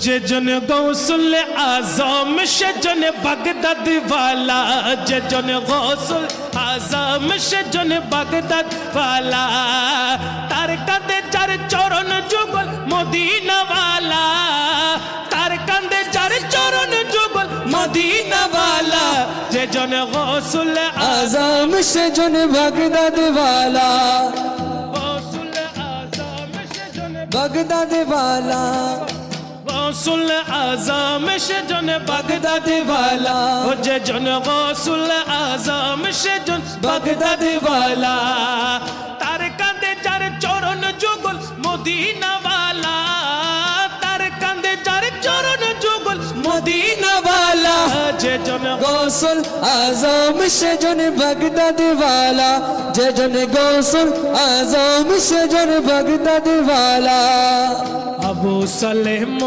যে জন গৌসুল আজম সে জন বাগদাদ वाला যে জন গৌসুল আজম সে জন বাগদাদ वाला তার কাঁধে চার চরণ যুগল মদিনা वाला তার কাঁধে চার চরণ যুগল মদিনা वाला যে জন গৌসুল आजम से जन बगदाद वाला গৌসুল আজম সে জন बगदाद वाला गौसुल आजम से जन बगदाद वाला हो जे जन गौसुल आजम से जन बगदाद वाला तार कांदे चार चरण जुगल मदीना वाला तार कांदे चार चरण जुगल मदीना वाला जे जन गौसुल आजम से जन बगदाद वाला जे जन गौसुल आजम से जन बगदाद वाला अबू सलेम